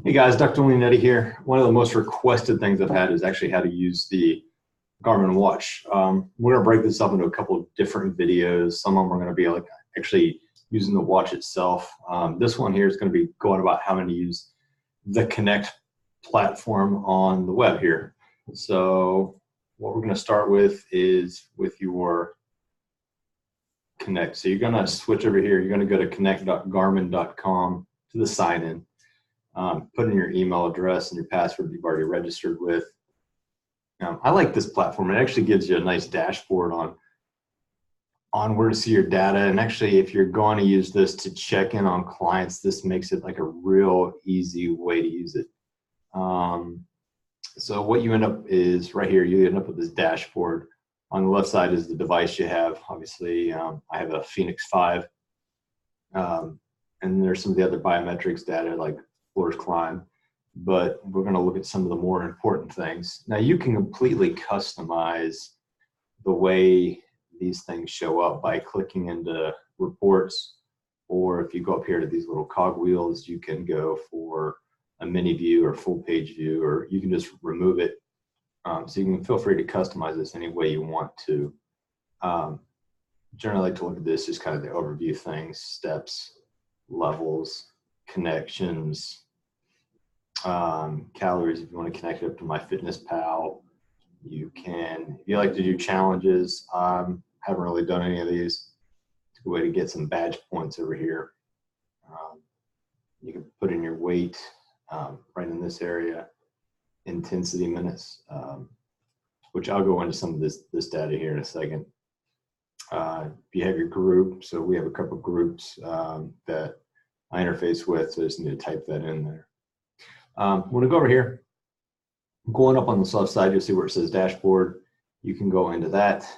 Hey guys, Dr. Leonetti here. One of the most requested things I've had is actually how to use the Garmin watch. We're going to break this up into a couple of different videos. Some of them are going to be like actually using the watch itself. This one here is going to be going about how to use the Connect platform on the web here. So what we're going to start with is with your Connect. So you're going to switch over here. You're going to go to connect.garmin.com to the sign in. Put in your email address and your password you've already registered with. I like this platform. It actually gives you a nice dashboard on where to see your data. And actually, if you're going to use this to check in on clients, this makes it like a real easy way to use it. So what you end up is right here, you end up with this dashboard. On the left side is the device you have. Obviously, I have a Phoenix 5. And there's some of the other biometrics data like floors climb, but we're going to look at some of the more important things. Now you can completely customize the way these things show up by clicking into reports, or if you go up here to these little cog wheels, you can go for a mini view or full page view, or you can just remove it. So you can feel free to customize this any way you want to. Generally, I like to look at this, just kind of the overview things, steps, levels, connections, calories. If you want to connect it up to MyFitnessPal, you can. If you like to do challenges, haven't really done any of these. It's a way to get some badge points over here. You can put in your weight right in this area, intensity minutes, which I'll go into some of this data here in a second. You have your group, so we have a couple of groups that I interface with, so I just need to type that in there. I'm going to go over here. Going up on the left side, you'll see where it says dashboard. You can go into that.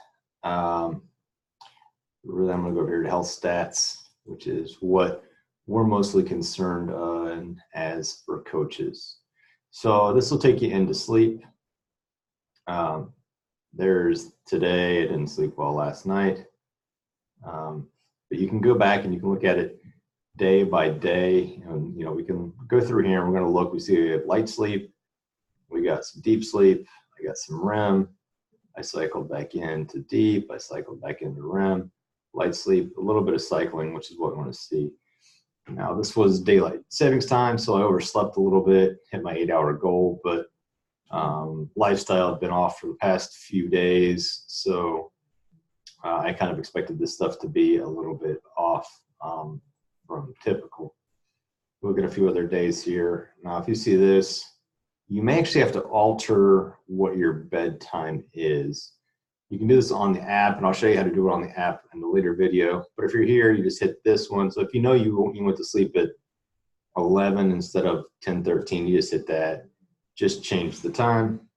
Really, I'm going to go over here to health stats, which is what we're mostly concerned on as for coaches. So this will take you into sleep. There's today, I didn't sleep well last night. But you can go back and you can look at it day by day, and we can go through here and we're going to look. We see we have light sleep, we got some deep sleep, I got some REM, I cycled back into deep, I cycled back into REM, light sleep, a little bit of cycling, which is what we want to see. Now this was daylight savings time, so I overslept a little bit, hit my 8-hour goal, but lifestyle had been off for the past few days, so I kind of expected this stuff to be a little bit off from typical. Look at a few other days here. Now, if you see this, you may actually have to alter what your bedtime is. You can do this on the app, and I'll show you how to do it on the app in the later video. But if you're here, you just hit this one. So if you know you went to sleep at 11 instead of 10:13, you just hit that. Just change the time.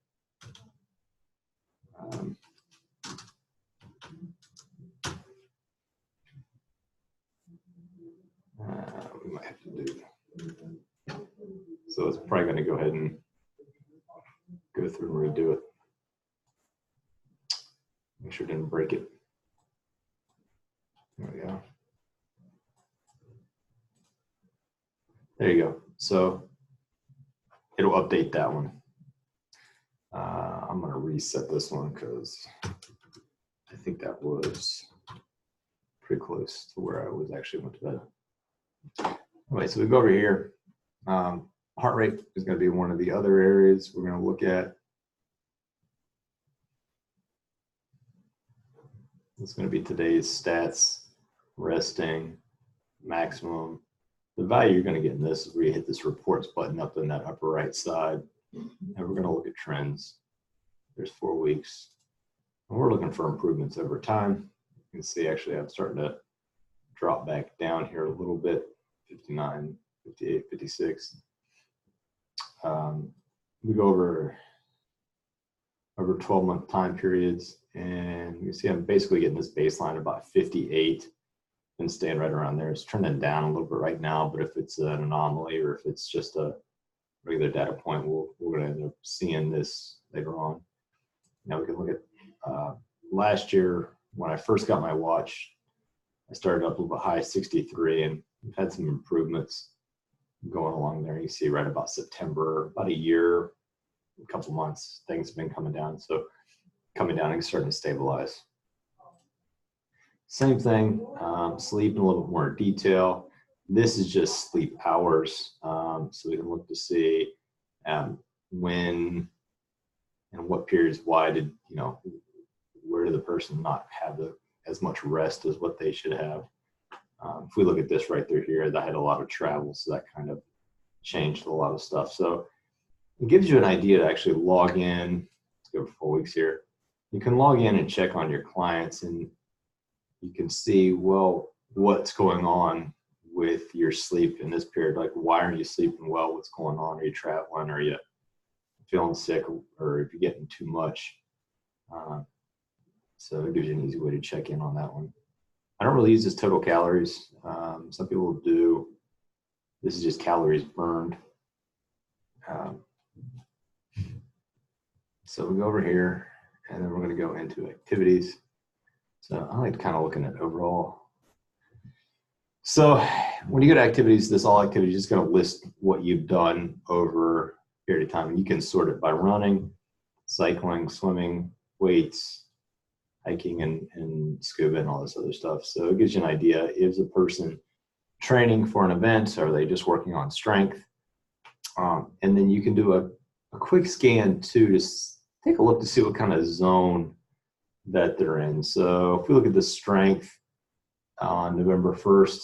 We might have to do. So it's probably going to go ahead and go through and redo it. Make sure it didn't break it. There we go. There you go. So it'll update that one. I'm going to reset this one because I think that was pretty close to where I was actually went to bed. Anyway, so we go over here. Heart rate is going to be one of the other areas we're going to look at. It's going to be today's stats, resting, maximum. The value you're going to get in this is where you hit this reports button up in that upper right side. And we're going to look at trends. There's 4 weeks. And we're looking for improvements over time. You can see actually I'm starting to drop back down here a little bit, 59, 58, 56. We go over 12-month time periods, and you see I'm basically getting this baseline about 58 and staying right around there. It's trending down a little bit right now, but if it's an anomaly or if it's just a regular data point, we're going to end up seeing this later on. Now we can look at last year when I first got my watch. I started up a little bit high, 63, and we've had some improvements. going along there. You see right about September, about a year, a couple months, things have been coming down. So coming down and starting to stabilize. Same thing, sleep in a little bit more detail. This is just sleep hours. So we can look to see when and what periods, why did, where did the person not have as much rest as what they should have? If we look at this right through here, I had a lot of travel, so that kind of changed a lot of stuff. So it gives you an idea to actually log in. Let's go for 4 weeks here. You can log in and check on your clients, and you can see, well, what's going on with your sleep in this period. Like, why aren't you sleeping well? What's going on? Are you traveling? Are you feeling sick? Or if you're getting too much? So it gives you an easy way to check in on that one. I don't really use this total calories. Some people do. This is just calories burned. So we go over here, and then we're going to go into activities. So I like kind of looking at overall. So when you go to activities, this all activities is going to list what you've done over a period of time. And you can sort it by running, cycling, swimming, weights, hiking, and scuba and all this other stuff. So it gives you an idea. Is a person training for an event? Or are they just working on strength? And then you can do a quick scan too, to take a look to see what kind of zone that they're in. So if we look at the strength on November 1st,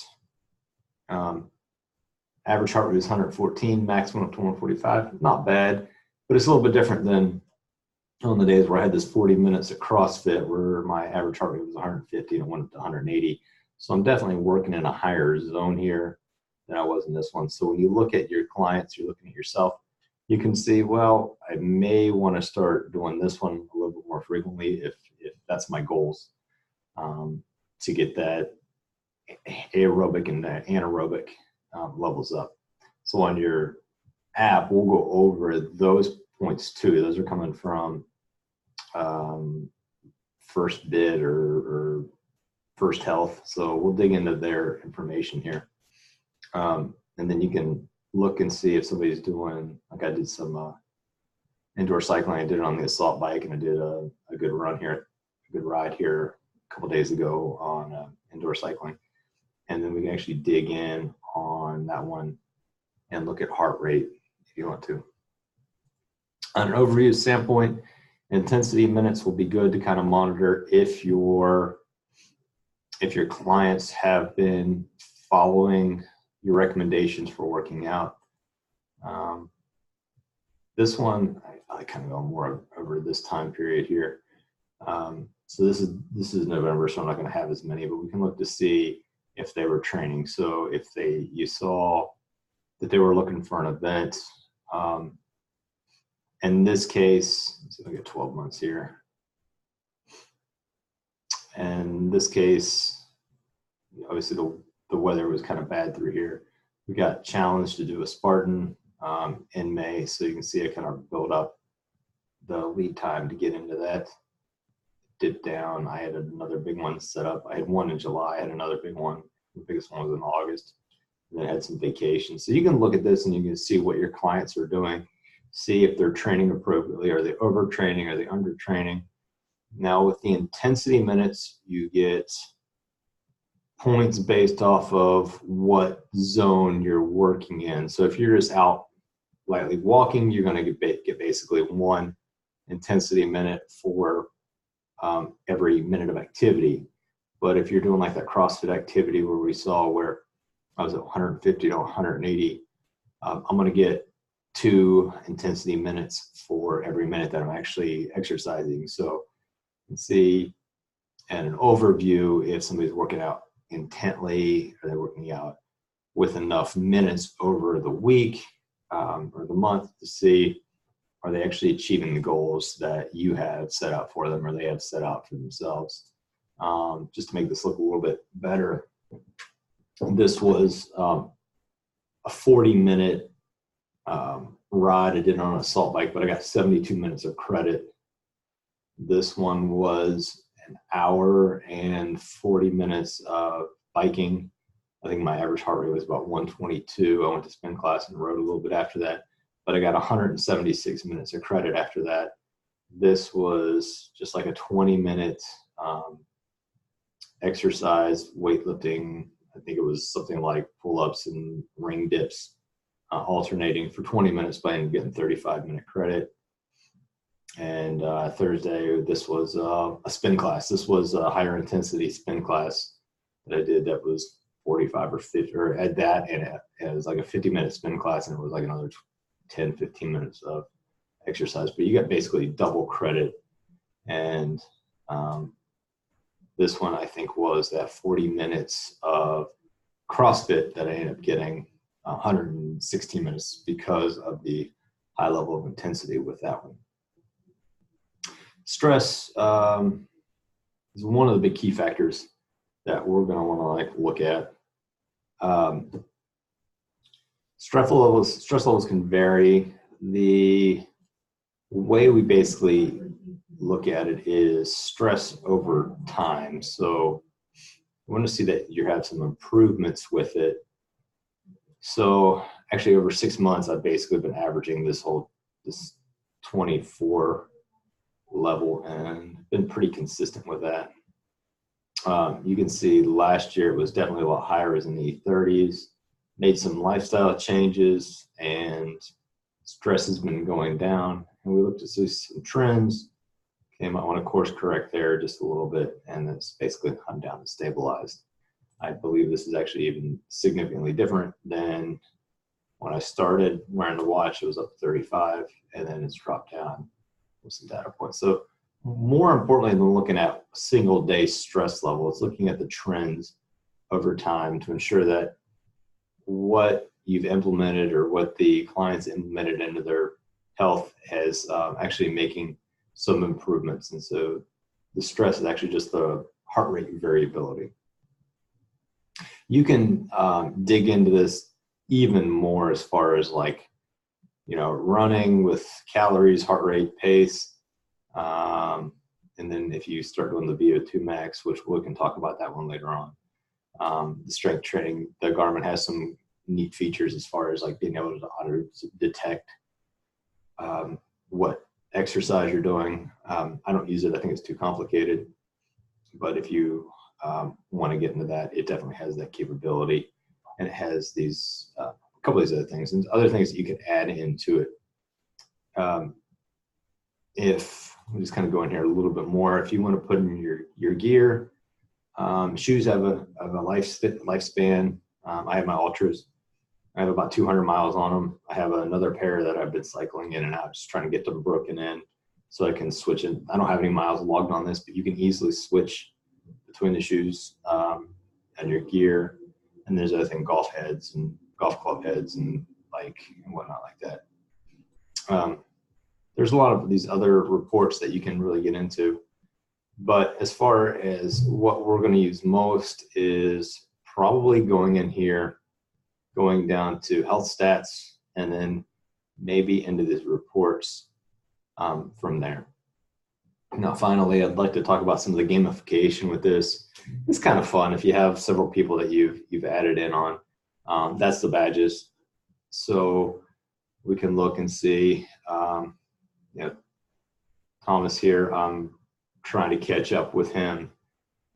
average heart rate was 114, maximum of 145. Not bad, but it's a little bit different than on the days where I had this 40 minutes at CrossFit where my average heart rate was 150 and it went up to 180. So I'm definitely working in a higher zone here than I was in this one. So when you look at your clients, you're looking at yourself, you can see, well, I may want to start doing this one a little bit more frequently if that's my goals, to get that aerobic and anaerobic levels up. So on your app, we'll go over those points too. Those are coming from First Bid or First Health. So we'll dig into their information here. And then you can look and see if somebody's doing, like I did some indoor cycling. I did it on the assault bike, and I did a good run here, a good ride here a couple days ago on indoor cycling. And then we can actually dig in on that one and look at heart rate if you want to. On an overview standpoint, intensity minutes will be good to kind of monitor if your clients have been following your recommendations for working out. This one, I kind of go more over this time period here. So this is November, so I'm not going to have as many, but we can look to see if they were training. So if you saw that they were looking for an event, in this case, let's see if I get 12 months here. And in this case, obviously the weather was kind of bad through here. We got challenged to do a Spartan in May, so you can see I kind of build up the lead time to get into that. Dipped down. I had another big one set up. I had one in July. I had another big one. The biggest one was in August. And then I had some vacations. So you can look at this and you can see what your clients are doing. See if they're training appropriately. Are they overtraining? Are they undertraining? Now with the intensity minutes, you get points based off of what zone you're working in. So if you're just out lightly walking, you're going to get basically 1 intensity minute for every minute of activity. But if you're doing like that CrossFit activity where we saw where I was at 150 to 180, I'm going to get 2 intensity minutes for every minute that I'm actually exercising. So you can see in an overview if somebody's working out intently, are they working out with enough minutes over the week or the month to see, are they actually achieving the goals that you have set out for them or they have set out for themselves. Just to make this look a little bit better, this was a 40-minute ride I did on an assault bike, but I got 72 minutes of credit. This one was an hour and 40 minutes of biking I think my average heart rate was about 122. I went to spin class and rode a little bit after that, but I got 176 minutes of credit after that. This was just like a 20-minute exercise, weightlifting. I think it was something like pull-ups and ring dips, alternating for 20 minutes, but I ended up getting 35-minute credit. And Thursday, this was a spin class. This was a higher intensity spin class that I did that was 45 or 50, or at that, and it was like a 50-minute spin class, and it was like another 10, 15 minutes of exercise. But you got basically double credit. And this one, I think, was that 40 minutes of CrossFit that I ended up getting 116 minutes because of the high level of intensity with that one. Stress is one of the big key factors that we're going to want to look at. Stress levels can vary. The way we basically look at it is stress over time. So we want to see that you have some improvements with it. So actually over 6 months, I've basically been averaging this 24 level and been pretty consistent with that. You can see last year it was definitely a lot higher, it was in the 30s, made some lifestyle changes, and stress has been going down. And we looked to see some trends. Okay, I might want to course correct there just a little bit, and it's basically come down and stabilized. I believe this is actually even significantly different than when I started wearing the watch. It was up 35, and then it's dropped down with some data points. So more importantly than looking at single day stress level, it's looking at the trends over time to ensure that what you've implemented or what the clients implemented into their health has actually making some improvements. And so the stress is actually just the heart rate variability. You can dig into this even more as far as running with calories, heart rate, pace. And then if you start doing the VO2 max, which we can talk about that one later on. The strength training, the Garmin has some neat features as far as being able to auto detect what exercise you're doing. I don't use it. I think it's too complicated. But if you want to get into that, it definitely has that capability. And it has these a couple of these other things and other things that you can add into it. If I'm just kind of going here a little bit more, if you want to put in your gear, shoes have a lifespan. I have my Ultras. I have about 200 miles on them. I have another pair that I've been cycling in and out, just trying to get to Brook and in, so I can switch it. I don't have any miles logged on this, but you can easily switch between the shoes and your gear. And there's other things, golf heads and golf club heads and whatnot like that. There's a lot of these other reports that you can really get into. But as far as what we're going to use most is probably going in here, going down to health stats, and then maybe into these reports from there. Now, finally, I'd like to talk about some of the gamification with this. It's kind of fun if you have several people that you've added in on. That's the badges. So we can look and see, Thomas here, I'm trying to catch up with him.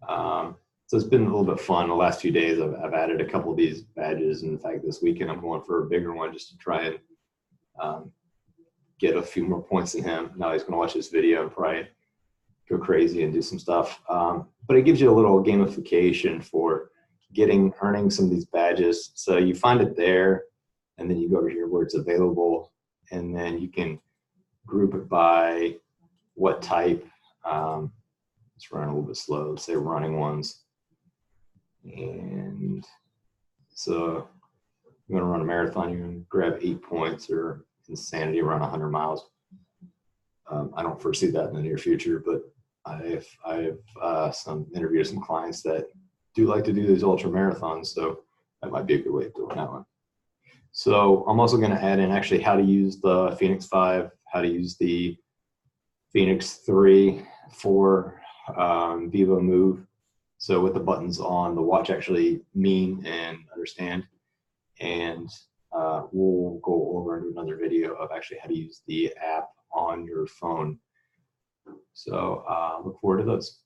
So it's been a little bit fun. The last few days, I've added a couple of these badges. And in fact, this weekend, I'm going for a bigger one just to try and get a few more points than him. Now he's going to watch this video and probably go crazy and do some stuff. But it gives you a little gamification for earning some of these badges. So you find it there, and then you go to here where it's available, and then you can group it by what type. Let's run a little bit slow. Let's say running ones. And so you're going to run a marathon, you're going to grab 8 points, or insanity, run 100 miles. I don't foresee that in the near future, but I've interviewed some clients that do like to do these ultra marathons, so that might be a good way of doing that one. So I'm also going to add in actually how to use the Phoenix 5, how to use the Phoenix 3 for Vivo Move. So what the buttons on the watch actually mean and understand. And we'll go over in another video of actually how to use the app on your phone. So look forward to those.